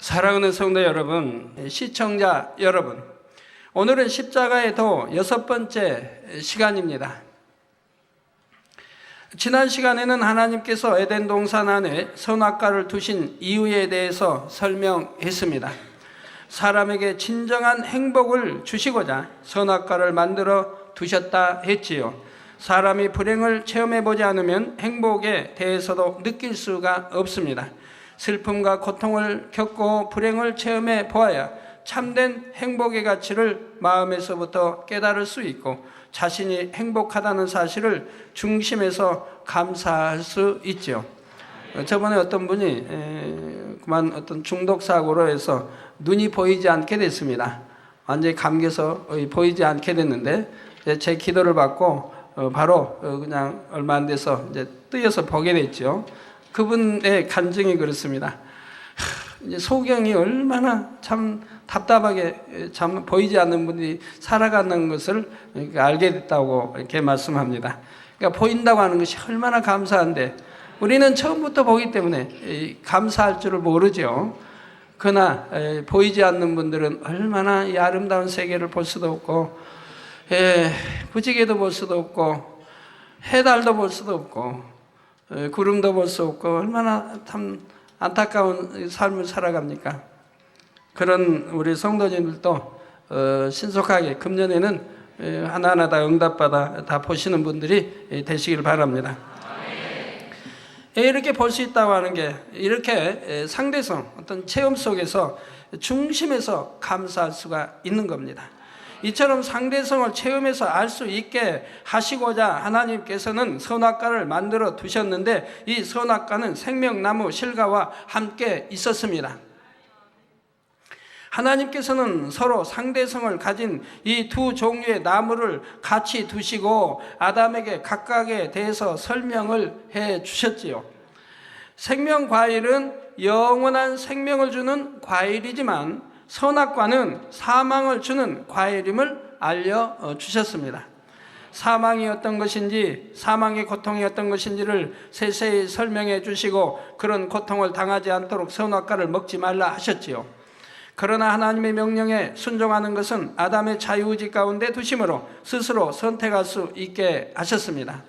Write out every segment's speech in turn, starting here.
사랑하는 성도 여러분, 시청자 여러분, 오늘은 십자가의 도 6번째 시간입니다. 지난 시간에는 하나님께서 에덴 동산 안에 선악과를 두신 이유에 대해서 설명했습니다. 사람에게 진정한 행복을 주시고자 선악과를 만들어 두셨다 했지요. 사람이 불행을 체험해보지 않으면 행복에 대해서도 느낄 수가 없습니다. 슬픔과 고통을 겪고 불행을 체험해 보아야 참된 행복의 가치를 마음에서부터 깨달을 수 있고 자신이 행복하다는 사실을 중심에서 감사할 수 있죠. 저번에 어떤 분이 그만 어떤 중독사고로 해서 눈이 보이지 않게 됐습니다. 완전히 감겨서 보이지 않게 됐는데 제 기도를 받고 바로 그냥 얼마 안 돼서 이제 뜨여서 보게 됐죠. 그분의 간증이 그렇습니다. 이제 소경이 얼마나 참 답답하게 참 보이지 않는 분이 살아가는 것을 알게 됐다고 이렇게 말씀합니다. 그러니까 보인다고 하는 것이 얼마나 감사한데 우리는 처음부터 보기 때문에 감사할 줄을 모르죠. 그러나 보이지 않는 분들은 얼마나 이 아름다운 세계를 볼 수도 없고 부지개도 볼 수도 없고 해달도 볼 수도 없고 구름도 볼 수 없고 얼마나 참 안타까운 삶을 살아갑니까? 그런 우리 성도님들도 신속하게 금년에는 하나하나 다 응답받아 다 보시는 분들이 되시길 바랍니다. 이렇게 볼 수 있다고 하는 게 이렇게 상대성, 어떤 체험 속에서 중심에서 감사할 수가 있는 겁니다. 이처럼 상대성을 체험해서 알 수 있게 하시고자 하나님께서는 선악과를 만들어 두셨는데 이 선악과는 생명나무 실과와 함께 있었습니다. 하나님께서는 서로 상대성을 가진 이 두 종류의 나무를 같이 두시고 아담에게 각각에 대해서 설명을 해 주셨지요. 생명과일은 영원한 생명을 주는 과일이지만 선악과는 사망을 주는 과일임을 알려주셨습니다. 사망이 어떤 것인지, 사망의 고통이 어떤 것인지를 세세히 설명해 주시고 그런 고통을 당하지 않도록 선악과를 먹지 말라 하셨지요. 그러나 하나님의 명령에 순종하는 것은 아담의 자유의지 가운데 두심으로 스스로 선택할 수 있게 하셨습니다.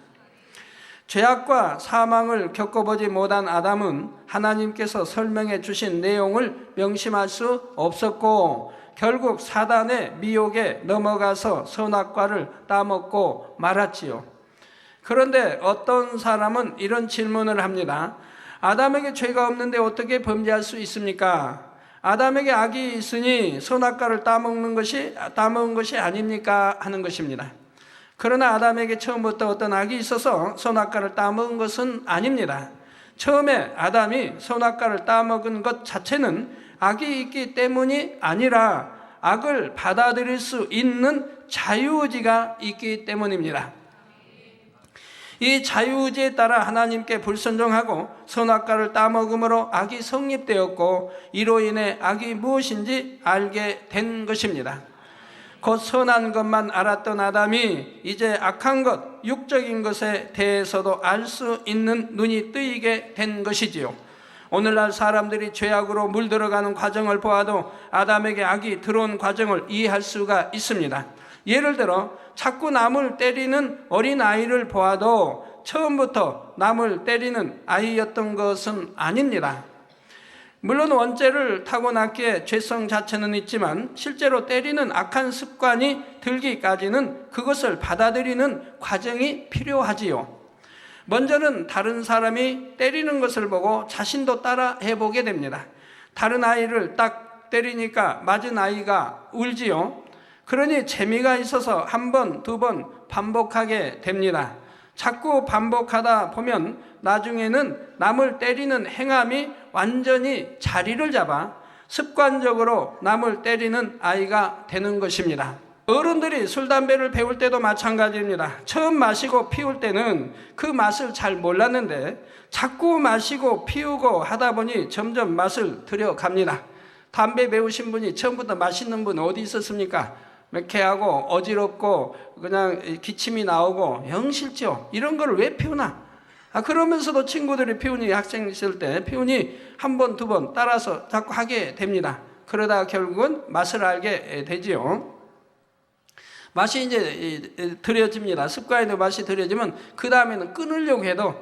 죄악과 사망을 겪어보지 못한 아담은 하나님께서 설명해 주신 내용을 명심할 수 없었고 결국 사단의 미혹에 넘어가서 선악과를 따먹고 말았지요. 그런데 어떤 사람은 이런 질문을 합니다. 아담에게 죄가 없는데 어떻게 범죄할 수 있습니까? 아담에게 악이 있으니 선악과를 따먹은 것이 아닙니까? 하는 것입니다. 그러나 아담에게 처음부터 어떤 악이 있어서 선악과를 따먹은 것은 아닙니다. 처음에 아담이 선악과를 따먹은 것 자체는 악이 있기 때문이 아니라 악을 받아들일 수 있는 자유의지가 있기 때문입니다. 이 자유의지에 따라 하나님께 불순종하고 선악과를 따먹음으로 악이 성립되었고, 이로 인해 악이 무엇인지 알게 된 것입니다. 곧 선한 것만 알았던 아담이 이제 악한 것, 육적인 것에 대해서도 알 수 있는 눈이 뜨이게 된 것이지요. 오늘날 사람들이 죄악으로 물들어가는 과정을 보아도 아담에게 악이 들어온 과정을 이해할 수가 있습니다. 예를 들어 자꾸 남을 때리는 어린아이를 보아도 처음부터 남을 때리는 아이였던 것은 아닙니다. 물론 원죄를 타고났기에 죄성 자체는 있지만 실제로 때리는 악한 습관이 들기까지는 그것을 받아들이는 과정이 필요하지요. 먼저는 다른 사람이 때리는 것을 보고 자신도 따라 해보게 됩니다. 다른 아이를 딱 때리니까 맞은 아이가 울지요. 그러니 재미가 있어서 한 번, 두 번 반복하게 됩니다. 자꾸 반복하다 보면 나중에는 남을 때리는 행함이 완전히 자리를 잡아 습관적으로 남을 때리는 아이가 되는 것입니다. 어른들이 술, 담배를 배울 때도 마찬가지입니다. 처음 마시고 피울 때는 그 맛을 잘 몰랐는데 자꾸 마시고 피우고 하다 보니 점점 맛을 들여갑니다. 담배 배우신 분이 처음부터 맛있는 분 어디 있었습니까? 매캐하고 어지럽고 그냥 기침이 나오고 영 싫죠. 이런 걸 왜 피우나? 그러면서도 친구들이 피우니, 학생 있을 때 피우니 한 번, 두 번 따라서 자꾸 하게 됩니다. 그러다가 결국은 맛을 알게 되지요. 맛이 이제 들여집니다. 습관에도 맛이 들여지면 그 다음에는 끊으려고 해도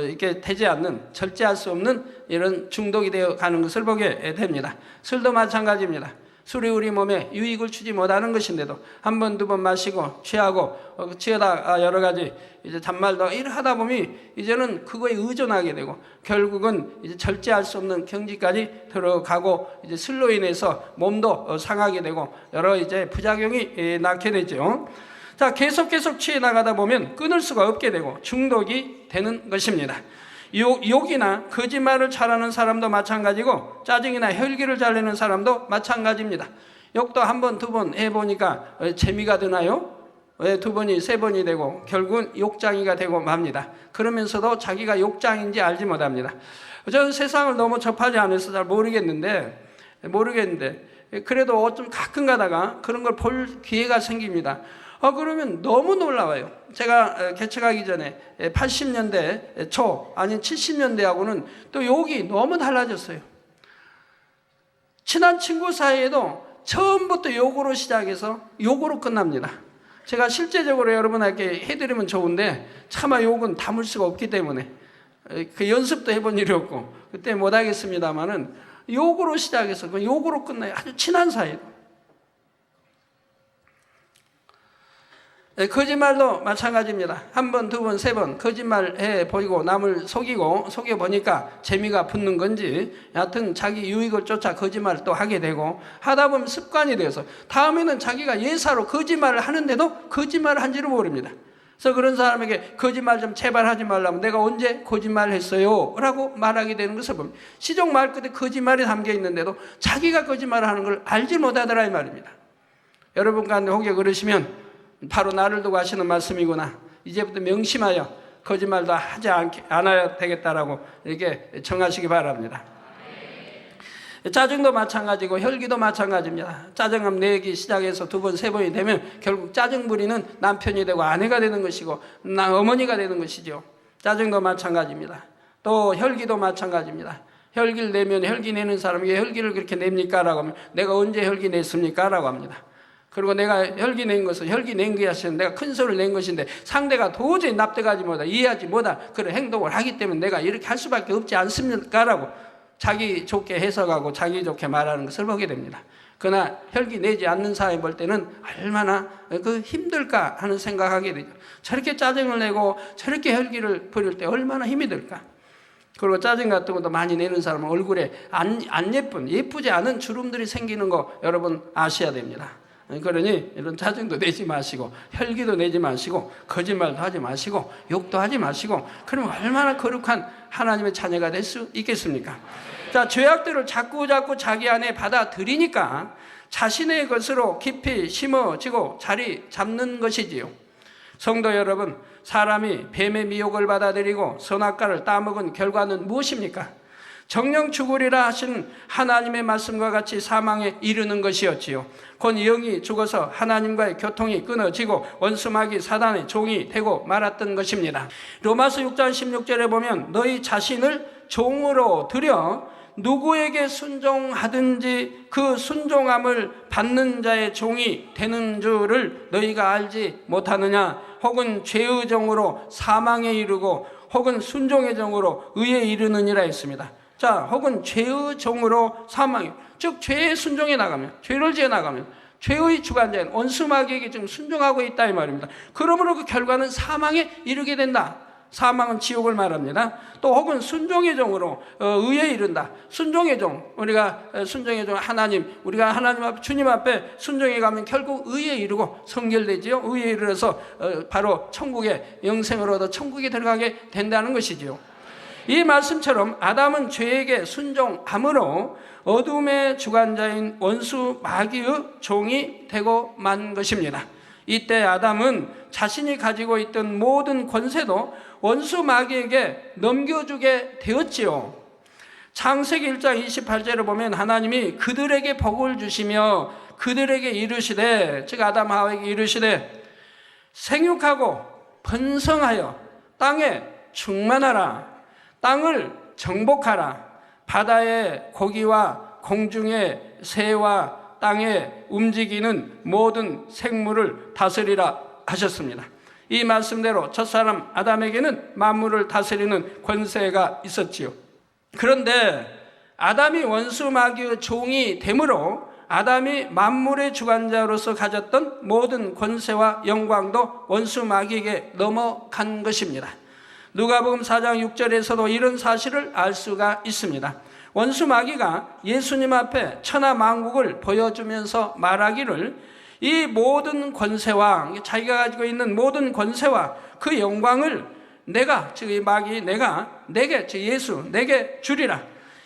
이렇게 되지 않는, 절제할 수 없는 이런 중독이 되어 가는 것을 보게 됩니다. 술도 마찬가지입니다. 술이 우리 몸에 유익을 주지 못하는 것인데도 한 번, 두 번 마시고 취하고 취하다 여러 가지 이제 잔말도 일 하다 보면 이제는 그거에 의존하게 되고 결국은 이제 절제할 수 없는 경지까지 들어가고 이제 술로 인해서 몸도 상하게 되고 여러 이제 부작용이 낳게 되죠. 자, 계속 취해 나가다 보면 끊을 수가 없게 되고 중독이 되는 것입니다. 욕이나 거짓말을 잘하는 사람도 마찬가지고 짜증이나 혈기를 잘 내는 사람도 마찬가지입니다. 욕도 한 번, 두 번 해보니까 재미가 드나요? 왜 두 번이, 세 번이 되고 결국은 욕장이가 되고 맙니다. 그러면서도 자기가 욕장인지 알지 못합니다. 저는 세상을 너무 접하지 않아서 잘 모르겠는데 그래도 좀 가끔 가다가 그런 걸 볼 기회가 생깁니다. 그러면 너무 놀라워요. 제가 개척하기 전에 80년대 초 아니 70년대하고는 또 욕이 너무 달라졌어요. 친한 친구 사이에도 처음부터 욕으로 시작해서 욕으로 끝납니다. 제가 실제적으로 여러분에게 해드리면 좋은데 차마 욕은 담을 수가 없기 때문에 그 연습도 해본 일이 없고 그때 못하겠습니다만은 욕으로 시작해서 그 욕으로 끝나요. 아주 친한 사이도. 거짓말도 마찬가지입니다. 한 번, 두 번, 세 번 거짓말해 보이고 남을 속여보니까 재미가 붙는 건지 여하튼 자기 유익을 쫓아 거짓말을 또 하게 되고 하다 보면 습관이 되어서 다음에는 자기가 예사로 거짓말을 하는데도 거짓말을 한지를 모릅니다. 그래서 그런 사람에게 거짓말 좀 제발 하지 말라면 내가 언제 거짓말을 했어요? 라고 말하게 되는 것을 보면 시종 말 끝에 거짓말이 담겨 있는데도 자기가 거짓말을 하는 걸 알지 못하더라 이 말입니다. 여러분 가운데 혹여 그러시면 바로 나를 두고 하시는 말씀이구나. 이제부터 명심하여 거짓말도 하지 않아야 되겠다라고 이렇게 정하시기 바랍니다. 짜증도 마찬가지고 혈기도 마찬가지입니다. 짜증함 내기 시작해서 두 번, 세 번이 되면 결국 짜증 부리는 남편이 되고 아내가 되는 것이고 어머니가 되는 것이죠. 짜증도 마찬가지입니다. 또 혈기도 마찬가지입니다. 혈기를 내면 혈기 내는 사람에게 혈기를 그렇게 냅니까? 라고 하면 내가 언제 혈기 냈습니까? 라고 합니다. 그리고 내가 혈기 낸 것은 혈기 낸 것이었는데 내가 큰 소리를 낸 것인데 상대가 도저히 납득하지 못하 이해하지 못한 그런 행동을 하기 때문에 내가 이렇게 할 수밖에 없지 않습니까? 라고 자기 좋게 해석하고 자기 좋게 말하는 것을 보게 됩니다. 그러나 혈기 내지 않는 사람이 볼 때는 얼마나 그 힘들까 하는 생각하게 되죠. 저렇게 짜증을 내고 저렇게 혈기를 부릴 때 얼마나 힘이 들까. 그리고 짜증 같은 것도 많이 내는 사람은 얼굴에 안 예쁘지 않은 주름들이 생기는 거 여러분 아셔야 됩니다. 그러니 이런 짜증도 내지 마시고 혈기도 내지 마시고 거짓말도 하지 마시고 욕도 하지 마시고 그러면 얼마나 거룩한 하나님의 자녀가 될 수 있겠습니까? 자, 죄악들을 자꾸 자기 안에 받아들이니까 자신의 것으로 깊이 심어지고 자리 잡는 것이지요. 성도 여러분, 사람이 뱀의 미혹을 받아들이고 선악과를 따먹은 결과는 무엇입니까? 정령 죽으리라 하신 하나님의 말씀과 같이 사망에 이르는 것이었지요. 곧 영이 죽어서 하나님과의 교통이 끊어지고 원수마귀 사단의 종이 되고 말았던 것입니다. 로마서 6장 16절에 보면 너희 자신을 종으로 들여 누구에게 순종하든지 그 순종함을 받는 자의 종이 되는 줄을 너희가 알지 못하느냐? 혹은 죄의 종으로 사망에 이르고 혹은 순종의 종으로 의에 이르느니라 했습니다. 자, 혹은 죄의 종으로 사망에, 즉 죄의 순종에 나가면, 죄를 지어 나가면 죄의 주관자인 원수마귀에게 지금 순종하고 있다 이 말입니다. 그러므로 그 결과는 사망에 이르게 된다. 사망은 지옥을 말합니다. 또 혹은 순종의 종으로 의에 이른다. 순종의 종, 우리가 순종의 종 하나님, 우리가 하나님 앞 주님 앞에 순종해 가면 결국 의에 이르고 성결되지요. 의에 이르러서 바로 천국에 영생을 얻어 천국에 들어가게 된다는 것이지요. 이 말씀처럼 아담은 죄에게 순종함으로 어둠의 주관자인 원수 마귀의 종이 되고 만 것입니다. 이때 아담은 자신이 가지고 있던 모든 권세도 원수 마귀에게 넘겨주게 되었지요. 창세기 1장 28절을 보면 하나님이 그들에게 복을 주시며 그들에게 이르시되, 즉 아담 하와에게 이르시되 생육하고 번성하여 땅에 충만하라. 땅을 정복하라. 바다의 고기와 공중의 새와 땅에 움직이는 모든 생물을 다스리라 하셨습니다. 이 말씀대로 첫사람 아담에게는 만물을 다스리는 권세가 있었지요. 그런데 아담이 원수 마귀의 종이 되므로 아담이 만물의 주관자로서 가졌던 모든 권세와 영광도 원수 마귀에게 넘어간 것입니다. 누가복음 4장 6절에서도 이런 사실을 알 수가 있습니다. 원수 마귀가 예수님 앞에 천하 만국을 보여주면서 말하기를 이 모든 권세와 자기가 가지고 있는 모든 권세와 그 영광을 내가, 즉 이 마귀 내가 내게, 즉 예수 내게 주리라.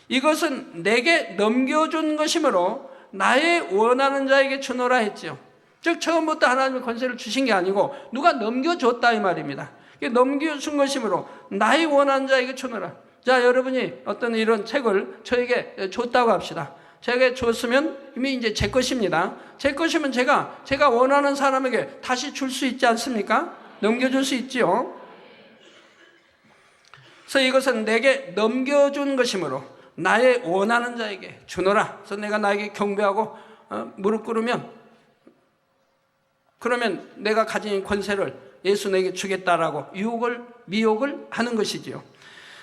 이것은 내게 넘겨준 것이므로 나의 원하는 자에게 주노라 했지요. 즉 처음부터 하나님의 권세를 주신 게 아니고 누가 넘겨줬다 이 말입니다. 넘겨준 것이므로 나의 원하는 자에게 주노라. 자, 여러분이 어떤 이런 책을 저에게 줬다고 합시다. 제가 줬으면 이미 이제 제 것입니다. 제 것이면 제가 원하는 사람에게 다시 줄 수 있지 않습니까? 넘겨줄 수 있지요. 그래서 이것은 내게 넘겨준 것이므로 나의 원하는 자에게 주노라. 그래서 내가 나에게 경배하고 무릎 꿇으면, 그러면 내가 가진 권세를 예수 내게 주겠다라고 미혹을 하는 것이지요.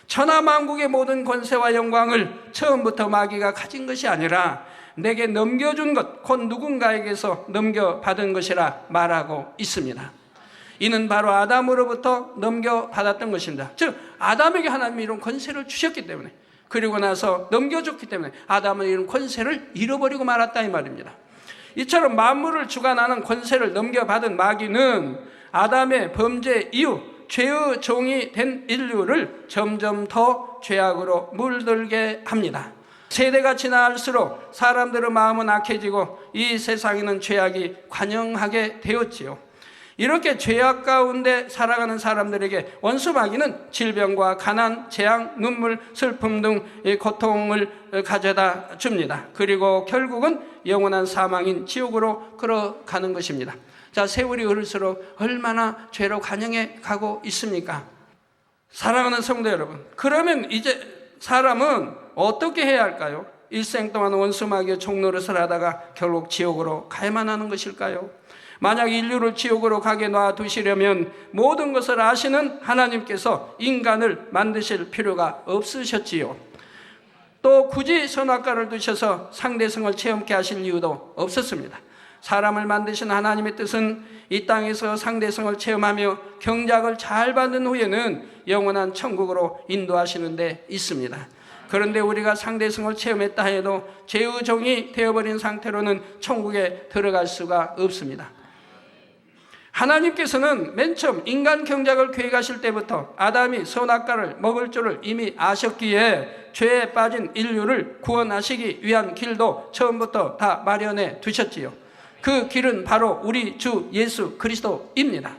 천하만국의 모든 권세와 영광을 처음부터 마귀가 가진 것이 아니라 내게 넘겨준 것, 곧 누군가에게서 넘겨받은 것이라 말하고 있습니다. 이는 바로 아담으로부터 넘겨받았던 것입니다. 즉 아담에게 하나님이 이런 권세를 주셨기 때문에, 그리고 나서 넘겨줬기 때문에 아담은 이런 권세를 잃어버리고 말았다 이 말입니다. 이처럼 만물을 주관하는 권세를 넘겨받은 마귀는 아담의 범죄 이후 죄의 종이 된 인류를 점점 더 죄악으로 물들게 합니다. 세대가 지나갈수록 사람들의 마음은 악해지고 이 세상에는 죄악이 관영하게 되었지요. 이렇게 죄악 가운데 살아가는 사람들에게 원수 마귀는 질병과 가난, 재앙, 눈물, 슬픔 등의 고통을 가져다 줍니다. 그리고 결국은 영원한 사망인 지옥으로 끌어가는 것입니다. 자, 세월이 흐를수록 얼마나 죄로 관영해 가고 있습니까? 사랑하는 성도 여러분, 그러면 이제 사람은 어떻게 해야 할까요? 일생 동안 원수 마귀의 종노릇을 하다가 결국 지옥으로 가야만 하는 것일까요? 만약 인류를 지옥으로 가게 놔두시려면 모든 것을 아시는 하나님께서 인간을 만드실 필요가 없으셨지요. 또 굳이 선악과를 두셔서 상대성을 체험케 하실 이유도 없었습니다. 사람을 만드신 하나님의 뜻은 이 땅에서 상대성을 체험하며 경작을 잘 받는 후에는 영원한 천국으로 인도하시는 데 있습니다. 그런데 우리가 상대성을 체험했다 해도 죄의 종이 되어버린 상태로는 천국에 들어갈 수가 없습니다. 하나님께서는 맨 처음 인간 경작을 계획하실 때부터 아담이 선악과를 먹을 줄을 이미 아셨기에 죄에 빠진 인류를 구원하시기 위한 길도 처음부터 다 마련해 두셨지요. 그 길은 바로 우리 주 예수 그리스도입니다.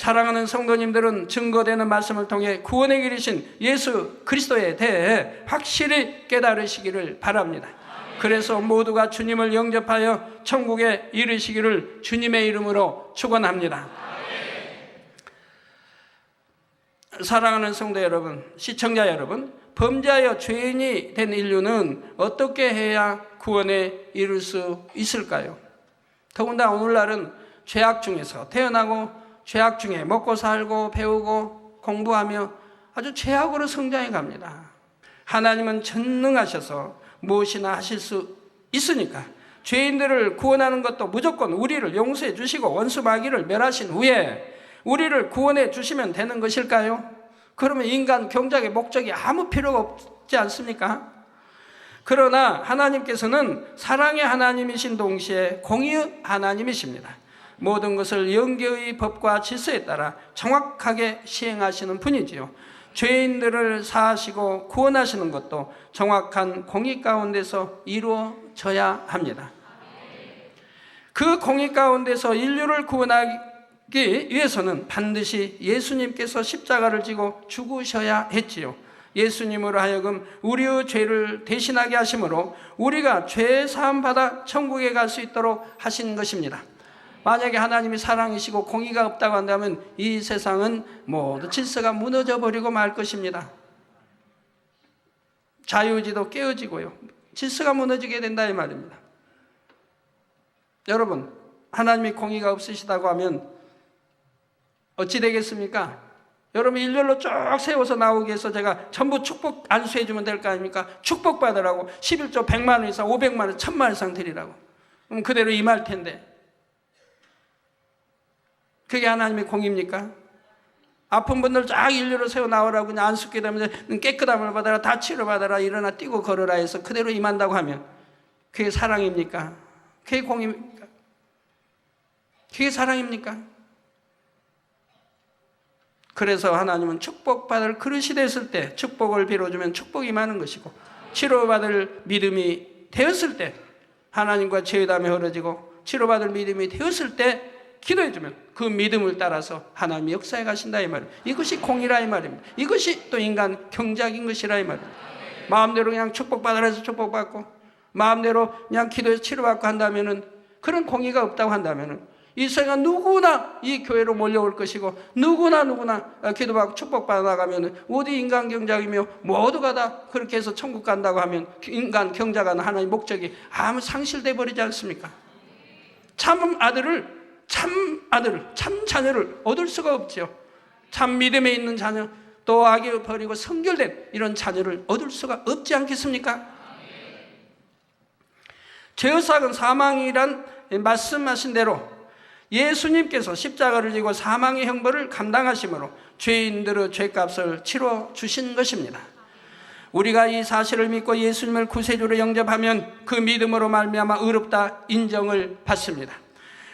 사랑하는 성도님들은 증거되는 말씀을 통해 구원의 길이신 예수 그리스도에 대해 확실히 깨달으시기를 바랍니다. 그래서 모두가 주님을 영접하여 천국에 이르시기를 주님의 이름으로 축원합니다. 사랑하는 성도 여러분, 시청자 여러분, 범죄하여 죄인이 된 인류는 어떻게 해야 구원에 이를 수 있을까요? 더군다나 오늘날은 죄악 중에서 태어나고 죄악 중에 먹고 살고 배우고 공부하며 아주 죄악으로 성장해 갑니다. 하나님은 전능하셔서 무엇이나 하실 수 있으니까 죄인들을 구원하는 것도 무조건 우리를 용서해 주시고 원수 마귀를 멸하신 후에 우리를 구원해 주시면 되는 것일까요? 그러면 인간 경작의 목적이 아무 필요가 없지 않습니까? 그러나 하나님께서는 사랑의 하나님이신 동시에 공의의 하나님이십니다. 모든 것을 영계의 법과 질서에 따라 정확하게 시행하시는 분이지요. 죄인들을 사하시고 구원하시는 것도 정확한 공의 가운데서 이루어져야 합니다. 그 공의 가운데서 인류를 구원하기 위해서는 반드시 예수님께서 십자가를 지고 죽으셔야 했지요. 예수님으로 하여금 우리의 죄를 대신하게 하심으로 우리가 죄 사함 받아 천국에 갈 수 있도록 하신 것입니다. 만약에 하나님이 사랑이시고 공의가 없다고 한다면 이 세상은 모두 질서가 무너져 버리고 말 것입니다. 자유의지도 깨어지고요, 질서가 무너지게 된다 이 말입니다. 여러분, 하나님이 공의가 없으시다고 하면 어찌 되겠습니까? 여러분 일렬로 쭉 세워서 나오기 위해서 제가 전부 축복 안수해 주면 될 거 아닙니까? 축복 받으라고 11조 100만 원 이상 500만 원 1000만 원 이상 드리라고. 그럼 그대로 임할 텐데 그게 하나님의 공입니까? 아픈 분들 쫙 일렬로 세워 나오라고 그냥 안수께 되면 깨끗함을 받아라, 다 치료받아라, 일어나 뛰고 걸어라 해서 그대로 임한다고 하면 그게 사랑입니까? 그게 공입니까? 그게 사랑입니까? 그래서 하나님은 축복받을 그릇이 됐을 때 축복을 빌어주면 축복이 많은 것이고, 치료받을 믿음이 되었을 때 하나님과 죄의담이 흐려지고 치료받을 믿음이 되었을 때 기도해주면 그 믿음을 따라서 하나님이 역사해 가신다 이 말입니다. 이것이 공이라 이 말입니다. 이것이 또 인간 경작인 것이라 이 말입니다. 마음대로 그냥 축복받으라 해서 축복받고 마음대로 그냥 기도해서 치료받고 한다면은, 그런 공의가 없다고 한다면은 이 세상 누구나 이 교회로 몰려올 것이고 누구나 기도받고 축복받아 나가면 어디 인간 경작이며 모두가 다 그렇게 해서 천국 간다고 하면 인간 경작하는 하나님의 목적이 아무 상실돼 버리지 않습니까? 참 자녀를 얻을 수가 없죠. 참 믿음에 있는 자녀, 또 악에 버리고 성결된 이런 자녀를 얻을 수가 없지 않겠습니까? 죄의 삭은 사망이란 말씀하신 대로 예수님께서 십자가를 지고 사망의 형벌을 감당하심으로 죄인들의 죄값을 치러 주신 것입니다. 우리가 이 사실을 믿고 예수님을 구세주로 영접하면 그 믿음으로 말미암아 의롭다 인정을 받습니다.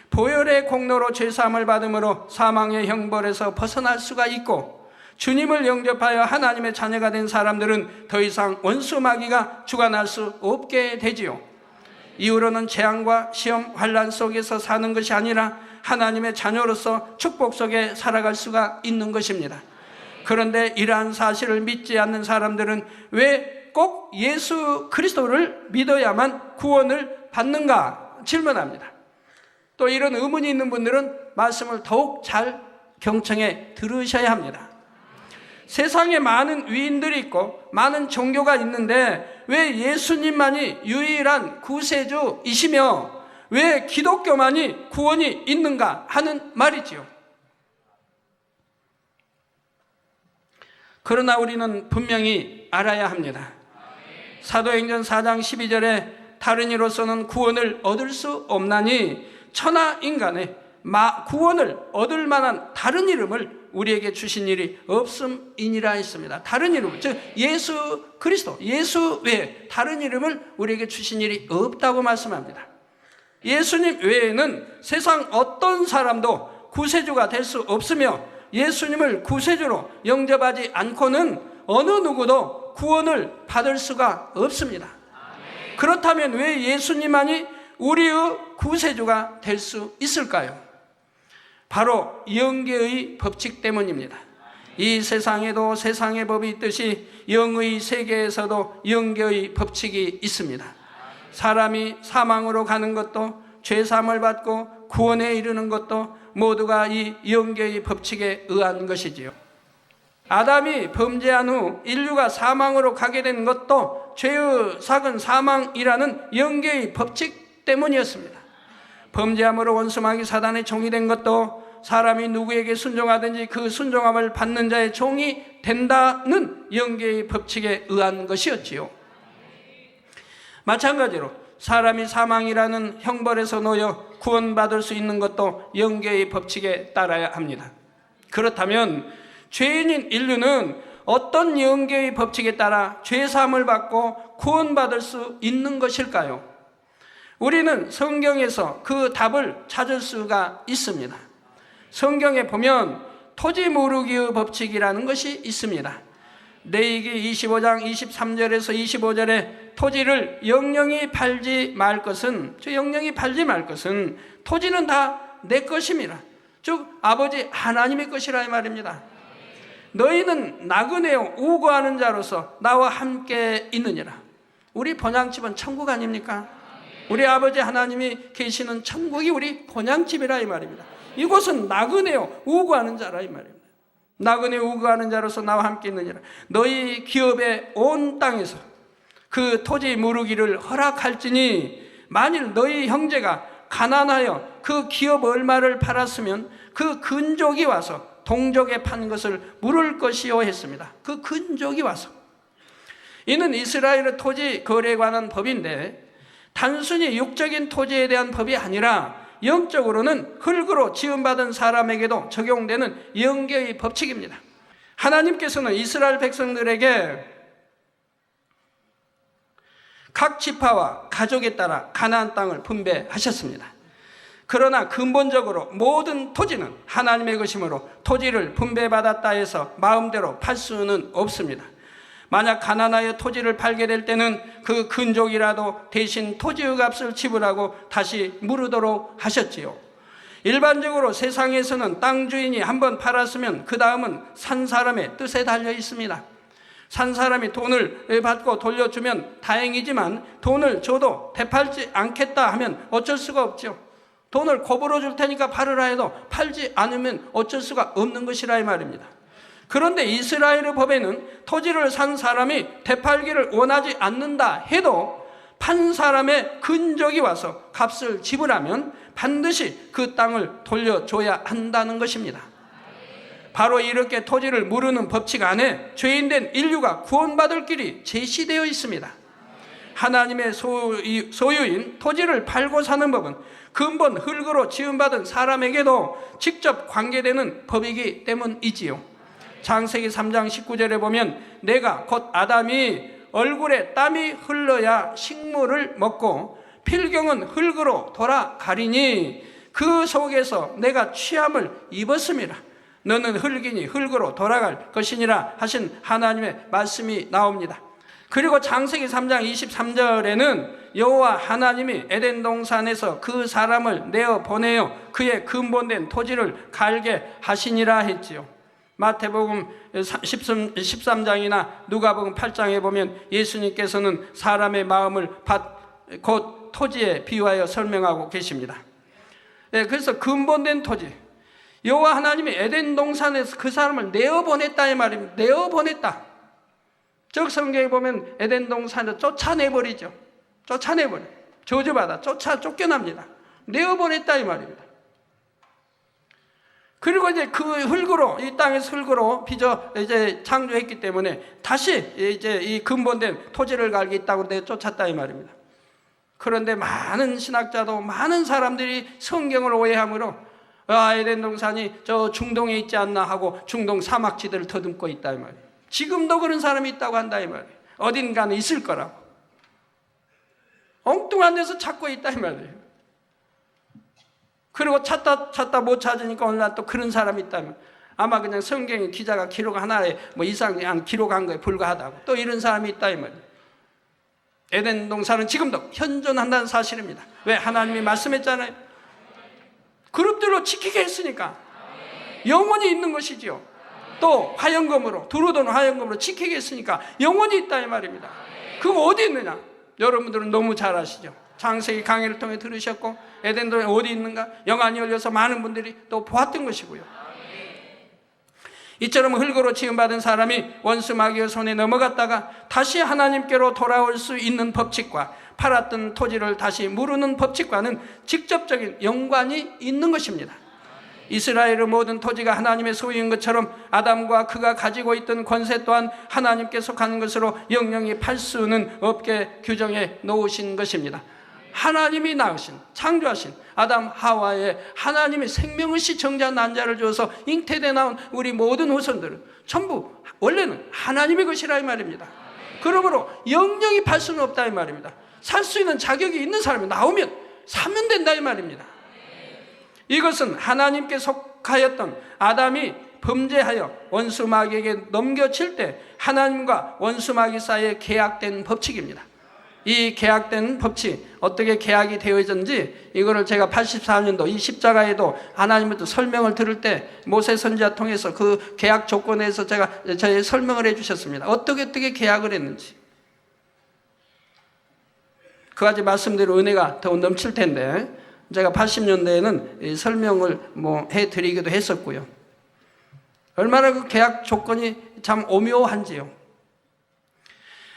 보혈의 공로로 죄사함을 받음으로 사망의 형벌에서 벗어날 수가 있고, 주님을 영접하여 하나님의 자녀가 된 사람들은 더 이상 원수 마귀가 주관할 수 없게 되지요. 이후로는 재앙과 시험, 환난 속에서 사는 것이 아니라 하나님의 자녀로서 축복 속에 살아갈 수가 있는 것입니다. 그런데 이러한 사실을 믿지 않는 사람들은 왜 꼭 예수 그리스도를 믿어야만 구원을 받는가 질문합니다. 또 이런 의문이 있는 분들은 말씀을 더욱 잘 경청해 들으셔야 합니다. 세상에 많은 위인들이 있고 많은 종교가 있는데 왜 예수님만이 유일한 구세주이시며 왜 기독교만이 구원이 있는가 하는 말이지요. 그러나 우리는 분명히 알아야 합니다. 사도행전 4장 12절에 다른 이로서는 구원을 얻을 수 없나니 천하 인간의 구원을 얻을 만한 다른 이름을 우리에게 주신 일이 없음이니라 했습니다. 다른 이름, 즉 예수 그리스도, 예수 외에 다른 이름을 우리에게 주신 일이 없다고 말씀합니다. 예수님 외에는 세상 어떤 사람도 구세주가 될 수 없으며 예수님을 구세주로 영접하지 않고는 어느 누구도 구원을 받을 수가 없습니다. 그렇다면 왜 예수님만이 우리의 구세주가 될 수 있을까요? 바로 영계의 법칙 때문입니다. 이 세상에도 세상의 법이 있듯이 영의 세계에서도 영계의 법칙이 있습니다. 사람이 사망으로 가는 것도 죄사함을 받고 구원에 이르는 것도 모두가 이 영계의 법칙에 의한 것이지요. 아담이 범죄한 후 인류가 사망으로 가게 된 것도 죄의 삭은 사망이라는 영계의 법칙 때문이었습니다. 범죄함으로 원수마귀 사단의 종이 된 것도 사람이 누구에게 순종하든지 그 순종함을 받는 자의 종이 된다는 영계의 법칙에 의한 것이었지요. 마찬가지로 사람이 사망이라는 형벌에서 놓여 구원받을 수 있는 것도 영계의 법칙에 따라야 합니다. 그렇다면 죄인인 인류는 어떤 영계의 법칙에 따라 죄사함을 받고 구원받을 수 있는 것일까요? 우리는 성경에서 그 답을 찾을 수가 있습니다. 성경에 보면 토지 무르기의 법칙이라는 것이 있습니다. 레위기 25장 23절에서 25절에 토지를 영영이 팔지 말 것은, 영영이 팔지 말 것은 토지는 다 내 것입니다. 즉 아버지 하나님의 것이라 이 말입니다. 너희는 나그네요 우거하는 자로서 나와 함께 있느니라. 우리 본향집은 천국 아닙니까? 우리 아버지 하나님이 계시는 천국이 우리 본향집이라 이 말입니다. 이곳은 나그네요 우거하는 자라 이 말입니다. 나그네 우거하는 자로서 나와 함께 있느니라. 너희 기업의 온 땅에서 그 토지 무르기를 허락할지니 만일 너희 형제가 가난하여 그 기업 얼마를 팔았으면 그 근족이 와서 동족에 판 것을 물을 것이요 했습니다. 그 근족이 와서. 이는 이스라엘의 토지 거래에 관한 법인데 단순히 육적인 토지에 대한 법이 아니라 영적으로는 흙으로 지음받은 사람에게도 적용되는 영계의 법칙입니다. 하나님께서는 이스라엘 백성들에게 각 지파와 가족에 따라 가나안 땅을 분배하셨습니다. 그러나 근본적으로 모든 토지는 하나님의 것이므로 토지를 분배받았다 해서 마음대로 팔 수는 없습니다. 만약 가난하여 토지를 팔게 될 때는 그 근족이라도 대신 토지의 값을 지불하고 다시 물으도록 하셨지요. 일반적으로 세상에서는 땅 주인이 한번 팔았으면 그 다음은 산 사람의 뜻에 달려 있습니다. 산 사람이 돈을 받고 돌려주면 다행이지만 돈을 줘도 되팔지 않겠다 하면 어쩔 수가 없죠. 돈을 거부로 줄 테니까 팔으라 해도 팔지 않으면 어쩔 수가 없는 것이라 이 말입니다. 그런데 이스라엘의 법에는 토지를 산 사람이 되팔기를 원하지 않는다 해도 판 사람의 근족이 와서 값을 지불하면 반드시 그 땅을 돌려줘야 한다는 것입니다. 바로 이렇게 토지를 무르는 법칙 안에 죄인된 인류가 구원받을 길이 제시되어 있습니다. 하나님의 소유인 토지를 팔고 사는 법은 근본 흙으로 지음받은 사람에게도 직접 관계되는 법이기 때문이지요. 창세기 3장 19절에 보면 내가 곧 아담이 얼굴에 땀이 흘러야 식물을 먹고 필경은 흙으로 돌아가리니 그 속에서 내가 취함을 입었음이라. 너는 흙이니 흙으로 돌아갈 것이니라 하신 하나님의 말씀이 나옵니다. 그리고 창세기 3장 23절에는 여호와 하나님이 에덴 동산에서 그 사람을 내어 보내어 그의 근본된 토지를 갈게 하시니라 했지요. 마태복음 13장이나 누가복음 8장에 보면 예수님께서는 사람의 마음을 곧 토지에 비유하여 설명하고 계십니다. 그래서 근본된 토지, 여호와 하나님이 에덴 동산에서 그 사람을 내어보냈다 이 말입니다. 내어보냈다. 즉 성경에 보면 에덴 동산에서 쫓아내버리죠. 쫓아내버려. 저주받아 쫓겨납니다. 내어보냈다 이 말입니다. 그리고 이제 그 흙으로, 이 땅에서 흙으로 빚어 이제 창조했기 때문에 다시 이제 이 근본된 토지를 갈게 있다고 내쫓았다 이 말입니다. 그런데 많은 신학자도 많은 사람들이 성경을 오해함으로 에덴 동산이 저 중동에 있지 않나 하고 중동 사막지대를 더듬고 있다 이 말이에요. 지금도 그런 사람이 있다고 한다 이 말이에요. 어딘가는 있을 거라고. 엉뚱한 데서 찾고 있다 이 말이에요. 그리고 찾다 못 찾으니까 어느 날 또 그런 사람이 있다면 아마 그냥 성경의 기자가 기록 하나에 뭐 이상한 기록한 거에 불과하다고 또 이런 사람이 있다 이 말이에요. 에덴 동산은 지금도 현존한다는 사실입니다. 왜? 하나님이 말씀했잖아요. 그룹들로 지키게 했으니까 영원히 있는 것이지요. 또 화영검으로, 두루도는 화영검으로 지키게 했으니까 영원히 있다 이 말입니다. 그거 어디 있느냐? 여러분들은 너무 잘 아시죠. 창세기 강의를 통해 들으셨고 에덴동에 어디 있는가? 영안이 열려서 많은 분들이 또 보았던 것이고요. 이처럼 흙으로 지음받은 사람이 원수 마귀의 손에 넘어갔다가 다시 하나님께로 돌아올 수 있는 법칙과 팔았던 토지를 다시 무르는 법칙과는 직접적인 연관이 있는 것입니다. 이스라엘의 모든 토지가 하나님의 소유인 것처럼 아담과 그가 가지고 있던 권세 또한 하나님께 속한 것으로 영영이 팔 수는 없게 규정해 놓으신 것입니다. 하나님이 낳으신, 창조하신 아담 하와의 하나님의 생명의식 정자 난자를 주어서 잉태돼 나온 우리 모든 후손들은 전부 원래는 하나님의 것이라 이 말입니다. 그러므로 영영이 팔 수는 없다 이 말입니다. 살 수 있는 자격이 있는 사람이 나오면 사면 된다 이 말입니다. 이것은 하나님께 속하였던 아담이 범죄하여 원수 마귀에게 넘겨질 때 하나님과 원수 마귀 사이에 계약된 법칙입니다. 이 계약된 법칙, 어떻게 계약이 되어졌는지 이거를 제가 84년도 이 십자가에도 하나님부터 설명을 들을 때 모세 선지자 통해서 그 계약 조건에서 제가 저희 설명을 해주셨습니다. 어떻게 계약을 했는지. 그까지 말씀대로 은혜가 더 넘칠 텐데 제가 80년대에는 설명을 해드리기도 했었고요. 얼마나 그 계약 조건이 참 오묘한지요.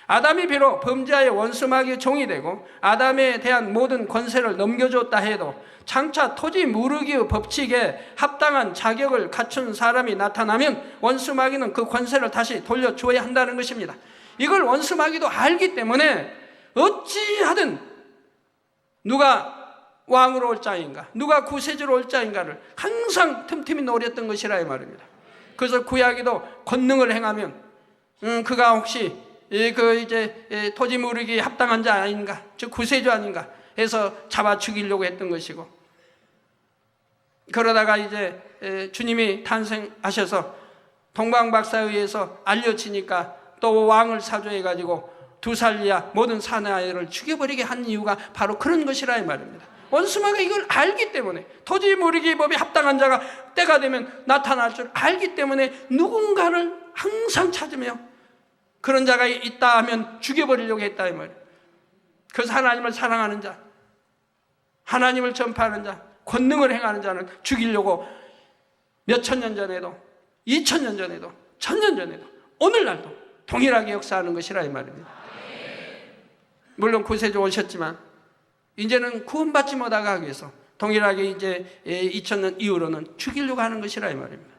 아담이 비록 범죄하여 원수 마귀의 종이 되고 아담에 대한 모든 권세를 넘겨줬다 해도 장차 토지 무르기의 법칙에 합당한 자격을 갖춘 사람이 나타나면 원수 마귀는 그 권세를 다시 돌려줘야 한다는 것입니다. 이걸 원수 마귀도 알기 때문에 어찌하든 누가 왕으로 올 자인가, 누가 구세주로 올 자인가를 항상 틈틈이 노렸던 것이라 이 말입니다. 그래서 구약에도 권능을 행하면 그가 혹시 토지 무르기 합당한 자 아닌가, 즉 구세주 아닌가 해서 잡아 죽이려고 했던 것이고, 그러다가 이제 주님이 탄생하셔서 동방박사에 의해서 알려지니까 또 왕을 사주해가지고 2살 이하 모든 사내아이를 죽여버리게 한 이유가 바로 그런 것이라 이 말입니다. 원수마가 이걸 알기 때문에, 토지 무르기 법이 합당한 자가 때가 되면 나타날 줄 알기 때문에 누군가를 항상 찾으며 그런 자가 있다 하면 죽여버리려고 했다 이 말이에요. 그래서 하나님을 사랑하는 자, 하나님을 전파하는 자, 권능을 행하는 자는 죽이려고 몇천 년 전에도, 2000년 전에도, 1000년 전에도, 오늘날도 동일하게 역사하는 것이라 이 말입니다. 물론 구세주 오셨지만 이제는 구원받지 못하기 위해서 동일하게 이제 2000년 이후로는 죽이려고 하는 것이라 이 말입니다.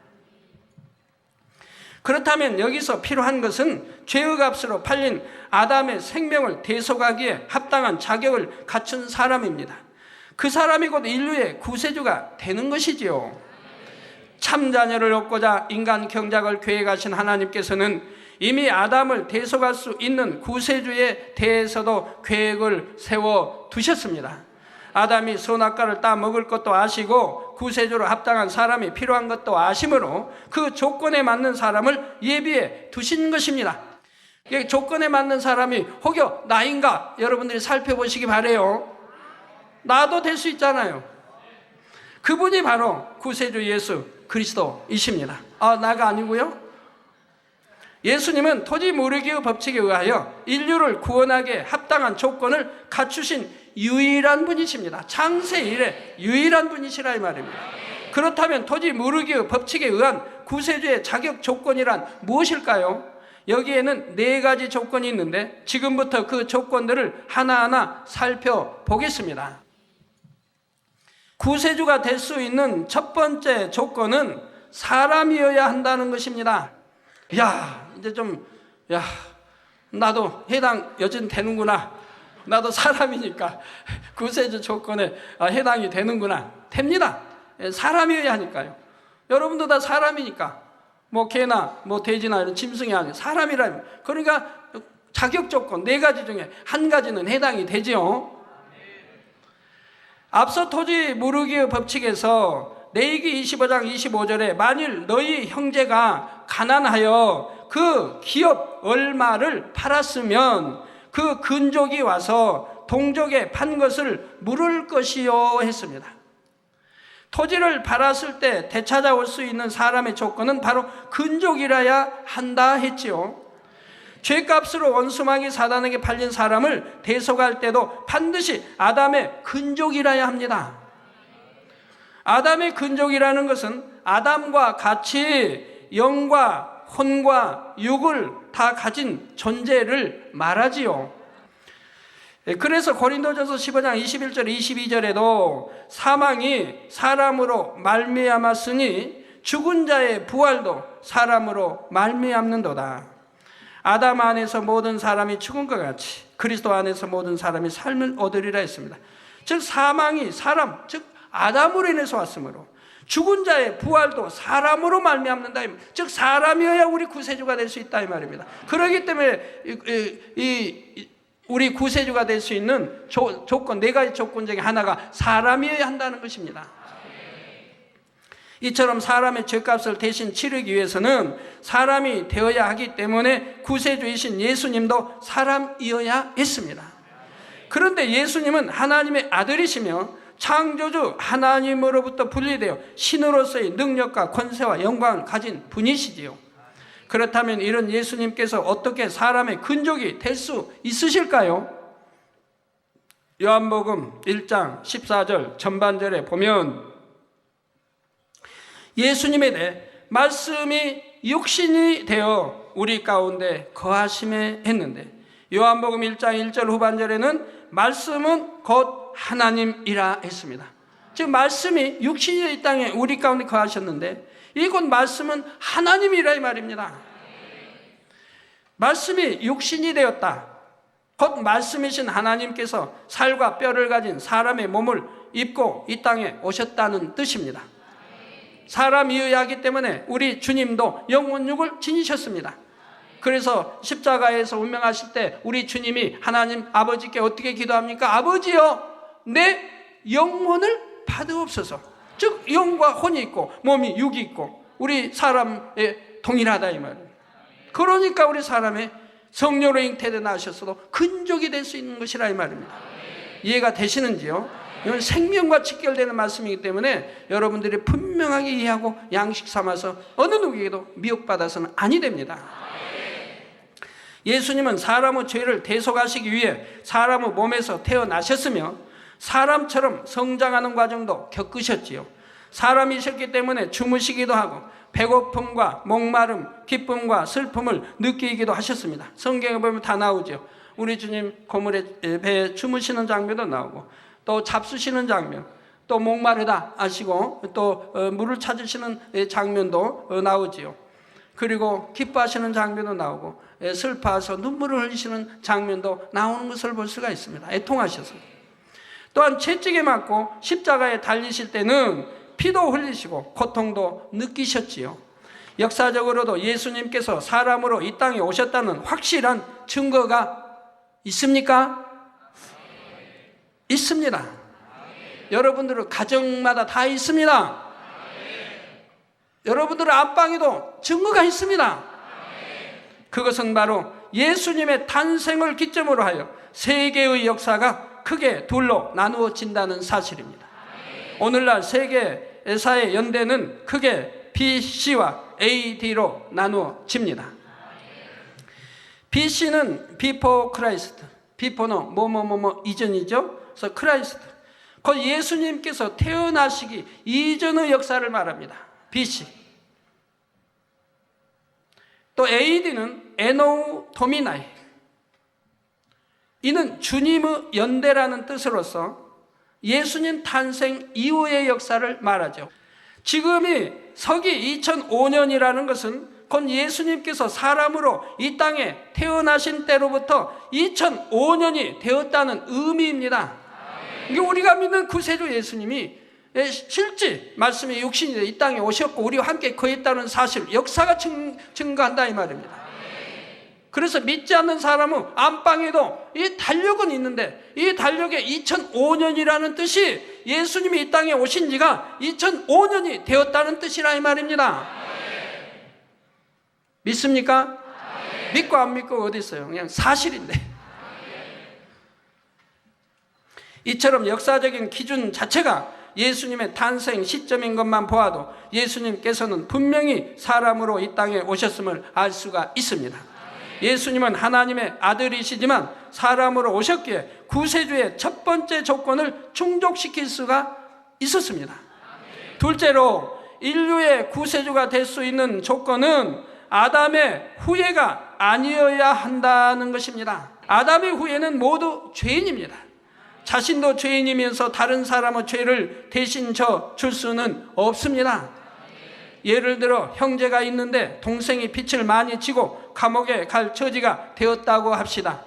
그렇다면 여기서 필요한 것은 죄의 값으로 팔린 아담의 생명을 대속하기에 합당한 자격을 갖춘 사람입니다. 그 사람이 곧 인류의 구세주가 되는 것이지요. 참 자녀를 얻고자 인간 경작을 계획하신 하나님께서는 이미 아담을 대속할 수 있는 구세주에 대해서도 계획을 세워 두셨습니다. 아담이 선악과를 따 먹을 것도 아시고 구세주로 합당한 사람이 필요한 것도 아심으로 그 조건에 맞는 사람을 예비해 두신 것입니다. 조건에 맞는 사람이 혹여 나인가 여러분들이 살펴보시기 바라요. 나도 될 수 있잖아요. 그분이 바로 구세주 예수 그리스도이십니다. 나가 아니고요. 예수님은 토지 무르기의 법칙에 의하여 인류를 구원하기에 합당한 조건을 갖추신 유일한 분이십니다. 창세 이래 유일한 분이시라 이 말입니다. 그렇다면 토지 무르기의 법칙에 의한 구세주의 자격 조건이란 무엇일까요? 여기에는 4가지 조건이 있는데 지금부터 그 조건들을 하나하나 살펴보겠습니다. 구세주가 될 수 있는 첫 번째 조건은 사람이어야 한다는 것입니다. 나도 해당 여진 되는구나. 나도 사람이니까 구세주 조건에 해당이 되는구나. 됩니다. 사람이어야 하니까요. 여러분도 다 사람이니까 개나 돼지나 이런 짐승이 아니라 사람이라면, 그러니까 자격 조건 4가지 중에 한 가지는 해당이 되죠. 앞서 토지 무르기의 법칙에서 레위기 25장 25절에 만일 너희 형제가 가난하여 그 기업 얼마를 팔았으면 그 근족이 와서 동족에 판 것을 물을 것이요 했습니다. 토지를 팔았을 때 되찾아올 수 있는 사람의 조건은 바로 근족이라야 한다 했지요. 죄값으로 원수마귀 사단에게 팔린 사람을 대속할 때도 반드시 아담의 근족이라야 합니다. 아담의 근족이라는 것은 아담과 같이 영과 혼과 육을 다 가진 존재를 말하지요. 그래서 고린도전서 15장 21절 22절에도 사망이 사람으로 말미암았으니 죽은 자의 부활도 사람으로 말미암는도다. 아담 안에서 모든 사람이 죽은 것 같이 그리스도 안에서 모든 사람이 삶을 얻으리라 했습니다. 즉 사망이 사람, 즉 아담으로 인해서 왔으므로 죽은 자의 부활도 사람으로 말미암는다. 즉 사람이어야 우리 구세주가 될 수 있다 이 말입니다. 그렇기 때문에 우리 구세주가 될 수 있는 조건, 네 가지 조건 중에 하나가 사람이어야 한다는 것입니다. 이처럼 사람의 죄값을 대신 치르기 위해서는 사람이 되어야 하기 때문에 구세주이신 예수님도 사람이어야 했습니다. 그런데 예수님은 하나님의 아들이시며 창조주 하나님으로부터 분리되어 신으로서의 능력과 권세와 영광을 가진 분이시지요. 그렇다면 이런 예수님께서 어떻게 사람의 근족이 될 수 있으실까요? 요한복음 1장 14절 전반절에 보면 예수님에 대해 말씀이 육신이 되어 우리 가운데 거하심에 했는데 요한복음 1장 1절 후반절에는 말씀은 곧 하나님이라 했습니다. 즉 말씀이 육신이 이 땅에 우리 가운데 거하셨는데 이곳 말씀은 하나님이라 이 말입니다. 말씀이 육신이 되었다. 곧 말씀이신 하나님께서 살과 뼈를 가진 사람의 몸을 입고 이 땅에 오셨다는 뜻입니다. 사람이어야 하기 때문에 우리 주님도 영혼육을 지니셨습니다. 그래서 십자가에서 운명하실 때 우리 주님이 하나님 아버지께 어떻게 기도합니까? 아버지여 내 영혼을 받으옵소서. 즉 영과 혼이 있고 몸이 육이 있고 우리 사람의 동일하다 이 말이에요. 그러니까 우리 사람의 성령으로 잉태되 나셨어도 근족이 될 수 있는 것이라 이 말입니다. 이해가 되시는지요? 이건 생명과 직결되는 말씀이기 때문에 여러분들이 분명하게 이해하고 양식 삼아서 어느 누구에게도 미혹받아서는 아니 됩니다. 예수님은 사람의 죄를 대속하시기 위해 사람의 몸에서 태어나셨으며 사람처럼 성장하는 과정도 겪으셨지요. 사람이셨기 때문에 주무시기도 하고 배고픔과 목마름, 기쁨과 슬픔을 느끼기도 하셨습니다. 성경에 보면 다 나오죠. 우리 주님 고물에 배에 주무시는 장면도 나오고 또 잡수시는 장면, 또 목마르다 하시고 또 물을 찾으시는 장면도 나오지요. 그리고 기뻐하시는 장면도 나오고 슬퍼해서 눈물을 흘리시는 장면도 나오는 것을 볼 수가 있습니다. 애통하셔서. 또한 채찍에 맞고 십자가에 달리실 때는 피도 흘리시고 고통도 느끼셨지요. 역사적으로도 예수님께서 사람으로 이 땅에 오셨다는 확실한 증거가 있습니까? 있습니다. 여러분들의 가정마다 다 있습니다. 여러분들의 안방에도 증거가 있습니다. 그것은 바로 예수님의 탄생을 기점으로 하여 세계의 역사가 크게 둘로 나누어진다는 사실입니다. 오늘날 세계사의 연대는 크게 BC와 AD로 나누어집니다. BC는 Before Christ, Before는 뭐뭐뭐뭐 이전이죠. 그래서 Christ, 곧 예수님께서 태어나시기 이전의 역사를 말합니다. BC. 또 AD는 에노우 도미나이, 이는 주님의 연대라는 뜻으로서 예수님 탄생 이후의 역사를 말하죠. 지금이 서기 2005년이라는 것은 곧 예수님께서 사람으로 이 땅에 태어나신 때로부터 2005년이 되었다는 의미입니다. 이게 우리가 믿는 구세주 예수님이 실제 말씀이 육신이 되어 이 땅에 오셨고 우리와 함께 거했다는 사실, 역사가 증거한다 이 말입니다. 그래서 믿지 않는 사람은 안방에도 이 달력은 있는데 이 달력에 2005년이라는 뜻이 예수님이 이 땅에 오신 지가 2005년이 되었다는 뜻이라 이 말입니다. 믿습니까? 믿고 안 믿고 어디 있어요? 그냥 사실인데. 이처럼 역사적인 기준 자체가 예수님의 탄생 시점인 것만 보아도 예수님께서는 분명히 사람으로 이 땅에 오셨음을 알 수가 있습니다. 예수님은 하나님의 아들이시지만 사람으로 오셨기에 구세주의 첫 번째 조건을 충족시킬 수가 있었습니다. 둘째로 인류의 구세주가 될 수 있는 조건은 아담의 후예가 아니어야 한다는 것입니다. 아담의 후예는 모두 죄인입니다. 자신도 죄인이면서 다른 사람의 죄를 대신 줄 수는 없습니다. 예를 들어 형제가 있는데 동생이 빚을 많이 지고 감옥에 갈 처지가 되었다고 합시다.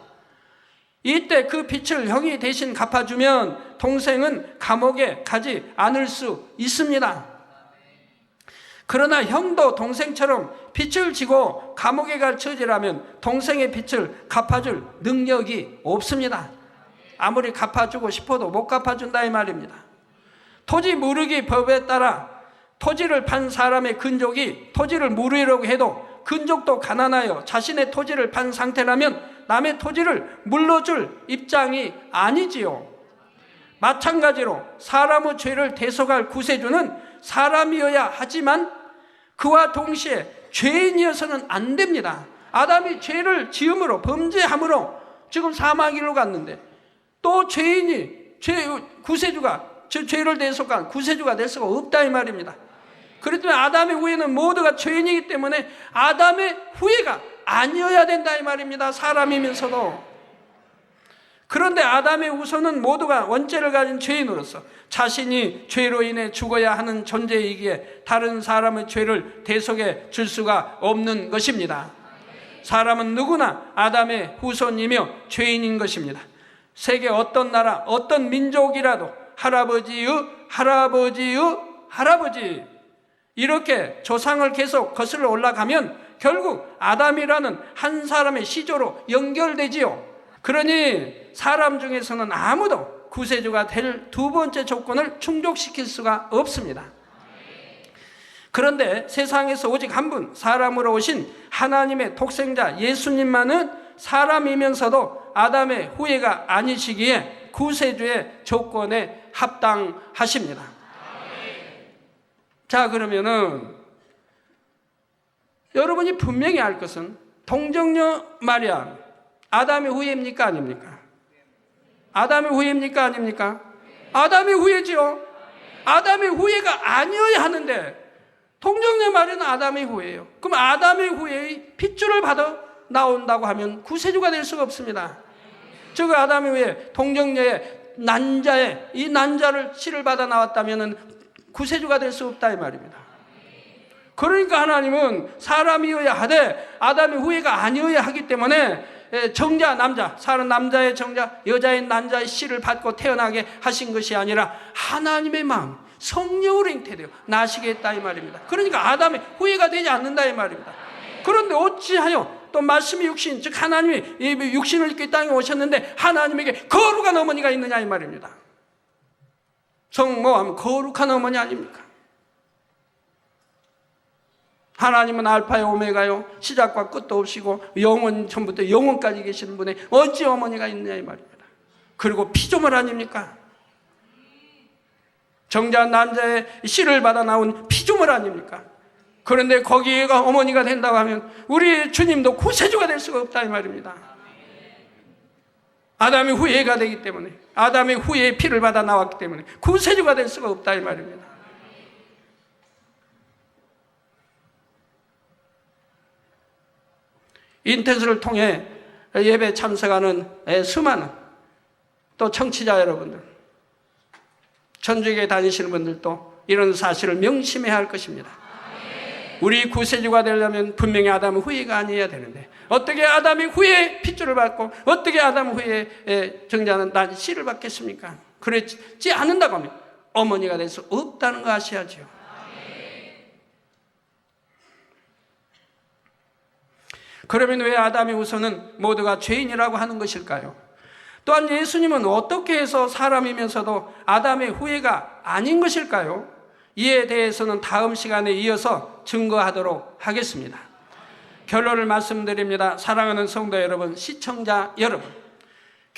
이때 그 빚을 형이 대신 갚아주면 동생은 감옥에 가지 않을 수 있습니다. 그러나 형도 동생처럼 빚을 지고 감옥에 갈 처지라면 동생의 빚을 갚아줄 능력이 없습니다. 아무리 갚아주고 싶어도 못 갚아준다 이 말입니다. 토지 무르기 법에 따라 토지를 판 사람의 근족이 토지를 무르려고 해도 근족도 가난하여 자신의 토지를 판 상태라면 남의 토지를 물러줄 입장이 아니지요. 마찬가지로 사람의 죄를 대속할 구세주는 사람이어야 하지만 그와 동시에 죄인이어서는 안 됩니다. 아담이 죄를 지음으로 범죄함으로 지금 사망길로 갔는데 또 죄인이 구세주가 죄를 대속한 구세주가 될 수가 없다 이 말입니다. 그렇기 때문에 아담의 후예는 모두가 죄인이기 때문에 아담의 후예가 아니어야 된다 이 말입니다. 사람이면서도. 그런데 아담의 후손은 모두가 원죄를 가진 죄인으로서 자신이 죄로 인해 죽어야 하는 존재이기에 다른 사람의 죄를 대속해 줄 수가 없는 것입니다. 사람은 누구나 아담의 후손이며 죄인인 것입니다. 세계 어떤 나라 어떤 민족이라도 할아버지의 할아버지 이렇게 조상을 계속 거슬러 올라가면 결국 아담이라는 한 사람의 시조로 연결되지요. 그러니 사람 중에서는 아무도 구세주가 될 두 번째 조건을 충족시킬 수가 없습니다. 그런데 세상에서 오직 한 분 사람으로 오신 하나님의 독생자 예수님만은 사람이면서도 아담의 후예가 아니시기에 구세주의 조건에 합당하십니다. 자, 그러면은 여러분이 분명히 알 것은 동정녀 마리아 아담의 후예입니까 아닙니까? 아담의 후예입니까 아닙니까? 아담의 후예지요. 아담의 후예가 아니어야 하는데 동정녀 마리아는 아담의 후예예요. 그럼 아담의 후예의 핏줄을 받아 나온다고 하면 구세주가 될 수가 없습니다. 즉 아담의 후예 동정녀의 난자의 이 난자를 씨를 받아 나왔다면 구세주가 될 수 없다 이 말입니다. 그러니까 하나님은 사람이어야 하되 아담의 후예가 아니어야 하기 때문에 정자 남자 사는 남자의 정자 여자의 난자의 씨를 받고 태어나게 하신 것이 아니라 하나님의 마음 성령으로 잉태되어 나시게 했다 이 말입니다. 그러니까 아담의 후예가 되지 않는다 이 말입니다. 그런데 어찌하여 또 말씀이 육신 즉 하나님이 육신을 입고 이 땅에 오셨는데 하나님에게 거룩한 어머니가 있느냐 이 말입니다. 성모하면 거룩한 어머니 아닙니까? 하나님은 알파요 오메가요 시작과 끝도 없이고 영원 전부터 영원까지 계시는 분의 어찌 어머니가 있느냐 이 말입니다. 그리고 피조물 아닙니까? 정자 난자의 씨를 받아 나온 피조물 아닙니까? 그런데 거기가 어머니가 된다고 하면 우리 주님도 구세주가 될 수가 없다 이 말입니다. 아담의 후예가 되기 때문에 아담의 후예의 피를 받아 나왔기 때문에 구세주가 될 수가 없다 이 말입니다. 인터넷을 통해 예배 참석하는 수많은 또 청취자 여러분들 전주교회 다니시는 분들도 이런 사실을 명심해야 할 것입니다. 우리 구세주가 되려면 분명히 아담의 후예가 아니어야 되는데 어떻게 아담의 후예의 핏줄을 받고 어떻게 아담의 후예의 정자는 난 씨를 받겠습니까? 그렇지 않는다고 하면 어머니가 될 수 없다는 거 아셔야죠. 그러면 왜 아담의 후손은 모두가 죄인이라고 하는 것일까요? 또한 예수님은 어떻게 해서 사람이면서도 아담의 후예가 아닌 것일까요? 이에 대해서는 다음 시간에 이어서 증거하도록 하겠습니다. 결론을 말씀드립니다. 사랑하는 성도 여러분, 시청자 여러분,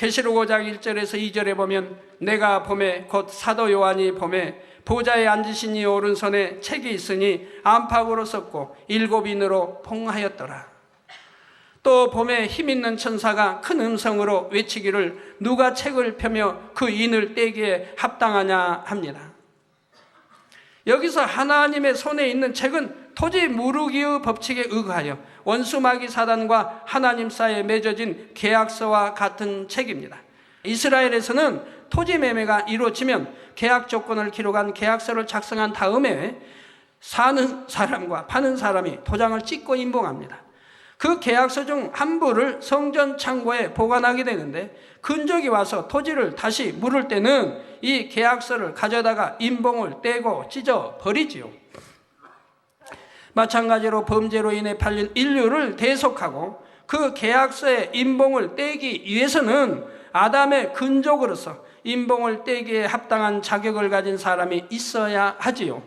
계시록 5장 1절에서 2절에 보면 내가 봄에 곧 사도 요한이 봄에 보좌에 앉으신 이 오른손에 책이 있으니 안팎으로 썼고 7인으로 봉하였더라. 또 봄에 힘있는 천사가 큰 음성으로 외치기를 누가 책을 펴며 그 인을 떼기에 합당하냐 합니다. 여기서 하나님의 손에 있는 책은 토지 무르기의 법칙에 의거하여 원수마귀 사단과 하나님 사이에 맺어진 계약서와 같은 책입니다. 이스라엘에서는 토지 매매가 이루어지면 계약 조건을 기록한 계약서를 작성한 다음에 사는 사람과 파는 사람이 도장을 찍고 인봉합니다. 그 계약서 중 한 부를 성전 창고에 보관하게 되는데 근적이 와서 토지를 다시 물을 때는 이 계약서를 가져다가 인봉을 떼고 찢어 버리지요. 마찬가지로 범죄로 인해 팔린 인류를 대속하고 그 계약서의 인봉을 떼기 위해서는 아담의 근족으로서 인봉을 떼기에 합당한 자격을 가진 사람이 있어야 하지요.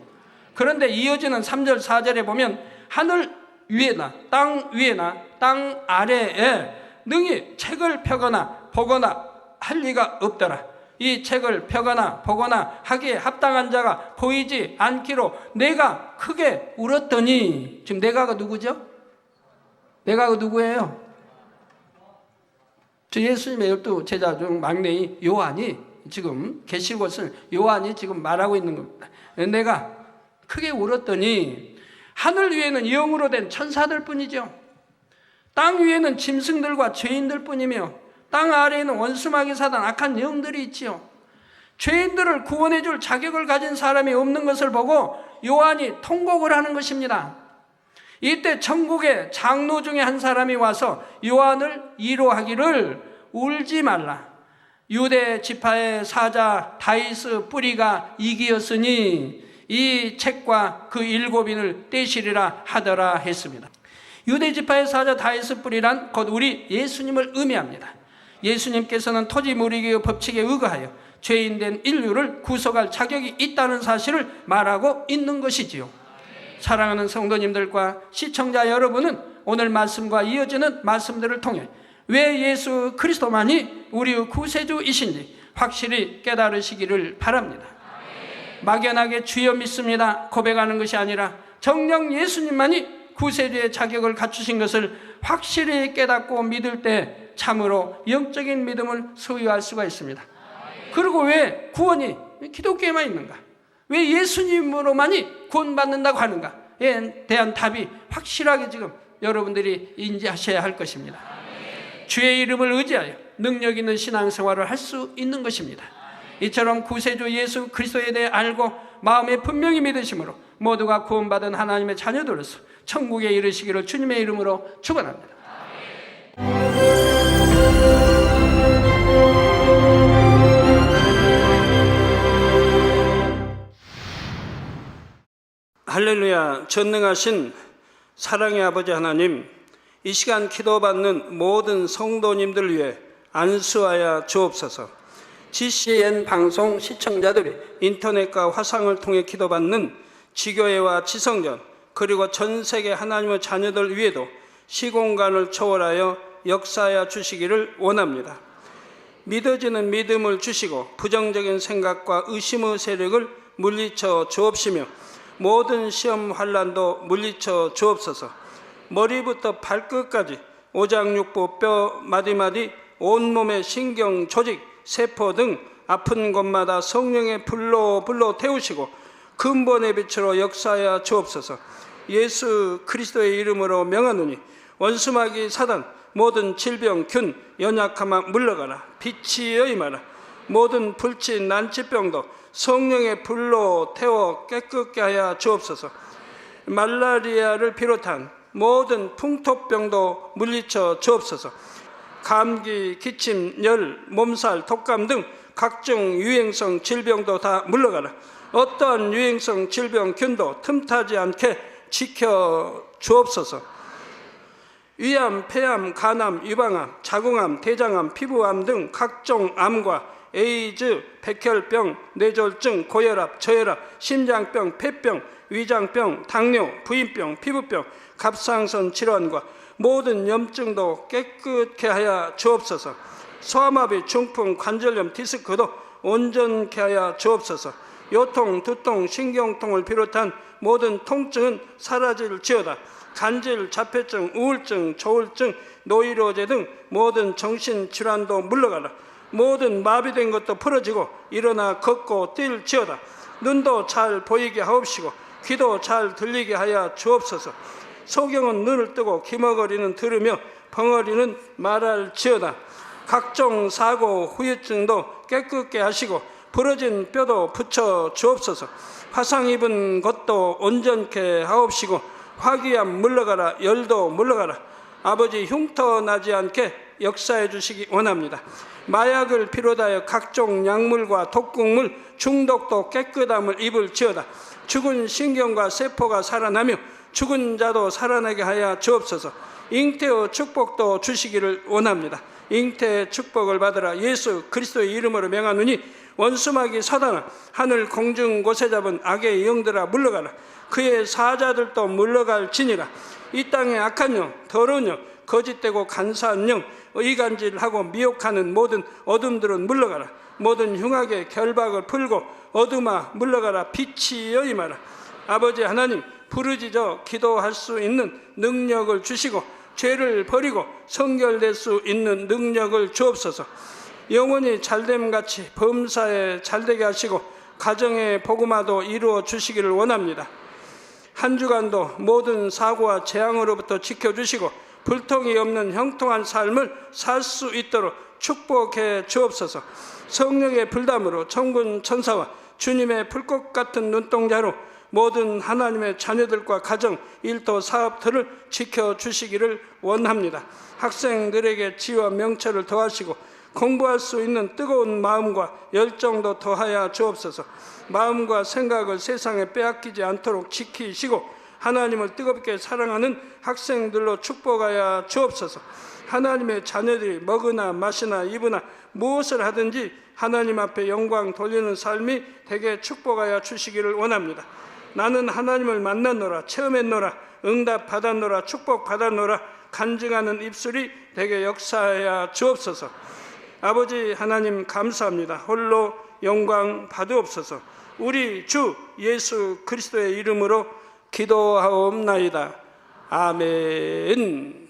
그런데 이어지는 3절 4절에 보면 하늘 위에나 땅 위에나 땅 아래에 능히 책을 펴거나 보거나 할 리가 없더라. 이 책을 펴거나 보거나 하기에 합당한 자가 보이지 않기로 내가 크게 울었더니, 지금 내가가 누구죠? 내가가 누구예요? 저 예수님의 12 제자 중 막내인 요한이 지금 계시록을 요한이 지금 말하고 있는 겁니다. 내가 크게 울었더니 하늘 위에는 영으로 된 천사들 뿐이죠. 땅 위에는 짐승들과 죄인들 뿐이며 땅 아래에는 원수마귀 사단 악한 영들이 있지요. 죄인들을 구원해 줄 자격을 가진 사람이 없는 것을 보고 요한이 통곡을 하는 것입니다. 이때 천국의 장로 중에 한 사람이 와서 요한을 위로하기를 울지 말라. 유대 지파의 사자 다윗의 뿌리가 이기었으니 이 책과 그 7인을 떼시리라 하더라 했습니다. 유대 지파의 사자 다윗의 뿌리란 곧 우리 예수님을 의미합니다. 예수님께서는 토지 무리기의 법칙에 의거하여 죄인된 인류를 구속할 자격이 있다는 사실을 말하고 있는 것이지요. 사랑하는 성도님들과 시청자 여러분은 오늘 말씀과 이어지는 말씀들을 통해 왜 예수 그리스도만이 우리의 구세주이신지 확실히 깨달으시기를 바랍니다. 막연하게 주여 믿습니다 고백하는 것이 아니라 정녕 예수님만이 구세주의 자격을 갖추신 것을 확실히 깨닫고 믿을 때 참으로 영적인 믿음을 소유할 수가 있습니다. 그리고 왜 구원이 기독교에만 있는가? 왜 예수님으로만이 구원받는다고 하는가에 대한 답이 확실하게 지금 여러분들이 인지하셔야 할 것입니다. 주의 이름을 의지하여 능력 있는 신앙생활을 할 수 있는 것입니다. 이처럼 구세주 예수 그리스도에 대해 알고 마음에 분명히 믿으심으로 모두가 구원받은 하나님의 자녀들로서 천국에 이르시기를 주님의 이름으로 축원합니다. 할렐루야. 전능하신 사랑의 아버지 하나님, 이 시간 기도받는 모든 성도님들 위해 안수하여 주옵소서. GCN 방송 시청자들이 인터넷과 화상을 통해 기도받는 지교회와 지성전 그리고 전 세계 하나님의 자녀들 위에도 시공간을 초월하여 역사하여 주시기를 원합니다. 믿어지는 믿음을 주시고 부정적인 생각과 의심의 세력을 물리쳐 주옵시며 모든 시험 환난도 물리쳐 주옵소서. 머리부터 발끝까지 오장육부 뼈 마디마디 온몸의 신경 조직 세포 등 아픈 곳마다 성령의 불로 태우시고 근본의 빛으로 역사하여 주옵소서. 예수 그리스도의 이름으로 명하노니 원수마귀 사단 모든 질병 균 연약함아 물러가라. 빛이 임하라. 모든 불치 난치병도 성령의 불로 태워 깨끗게 하여 주옵소서. 말라리아를 비롯한 모든 풍토병도 물리쳐 주옵소서. 감기, 기침, 열, 몸살, 독감 등 각종 유행성 질병도 다 물러가라. 어떠한 유행성 질병 균도 틈타지 않게 지켜 주옵소서. 위암, 폐암, 간암, 유방암, 자궁암, 대장암, 피부암 등 각종 암과 에이즈, 백혈병, 뇌졸중, 고혈압, 저혈압, 심장병, 폐병, 위장병, 당뇨, 부인병, 피부병, 갑상선 질환과 모든 염증도 깨끗게 하여 주옵소서. 소아마비, 중풍, 관절염, 디스크도 온전케 하여 주옵소서. 요통, 두통, 신경통을 비롯한 모든 통증은 사라질지어다. 간질, 자폐증, 우울증, 조울증, 노이로제 등 모든 정신질환도 물러가라. 모든 마비된 것도 풀어지고 일어나 걷고 뛸지어다. 눈도 잘 보이게 하옵시고 귀도 잘 들리게 하여 주옵소서. 소경은 눈을 뜨고 기머거리는 들으며 벙어리는 말할지어다. 각종 사고, 후유증도 깨끗게 하시고 부러진 뼈도 붙여 주옵소서. 화상 입은 것도 온전케 하옵시고 화기암 물러가라. 열도 물러가라. 아버지 흉터 나지 않게 역사해 주시기 원합니다. 마약을 비롯하여 각종 약물과 독극물 중독도 깨끗함을 입을지어다. 죽은 신경과 세포가 살아나며 죽은 자도 살아나게 하여 주옵소서. 잉태의 축복도 주시기를 원합니다. 잉태의 축복을 받으라. 예수 그리스도의 이름으로 명하노니 원수마귀 사단아, 하늘 공중 곳에 잡은 악의 영들아 물러가라. 그의 사자들도 물러갈지니라. 이 땅의 악한 영, 더러운 영, 거짓되고 간사한 영, 의간질하고 미혹하는 모든 어둠들은 물러가라. 모든 흉악의 결박을 풀고 어둠아 물러가라. 빛이여 임하라. 아버지 하나님, 부르짖어 기도할 수 있는 능력을 주시고 죄를 버리고 성결될 수 있는 능력을 주옵소서. 영원히 잘됨같이 범사에 잘되게 하시고 가정의 복음화도 이루어 주시기를 원합니다. 한 주간도 모든 사고와 재앙으로부터 지켜주시고 불통이 없는 형통한 삶을 살 수 있도록 축복해 주옵소서. 성령의 불담으로 천군 천사와 주님의 불꽃 같은 눈동자로 모든 하나님의 자녀들과 가정, 일도, 사업들을 지켜주시기를 원합니다. 학생들에게 지혜와 명철을 더하시고 공부할 수 있는 뜨거운 마음과 열정도 더하여 주옵소서. 마음과 생각을 세상에 빼앗기지 않도록 지키시고 하나님을 뜨겁게 사랑하는 학생들로 축복하여 주옵소서. 하나님의 자녀들이 먹으나 마시나 입으나 무엇을 하든지 하나님 앞에 영광 돌리는 삶이 되게 축복하여 주시기를 원합니다. 나는 하나님을 만났노라, 체험했노라, 응답 받았노라, 축복 받았노라 간증하는 입술이 되게 역사하여 주옵소서. 아버지 하나님 감사합니다. 홀로 영광 받으옵소서. 우리 주 예수 그리스도의 이름으로 기도하옵나이다. 아멘.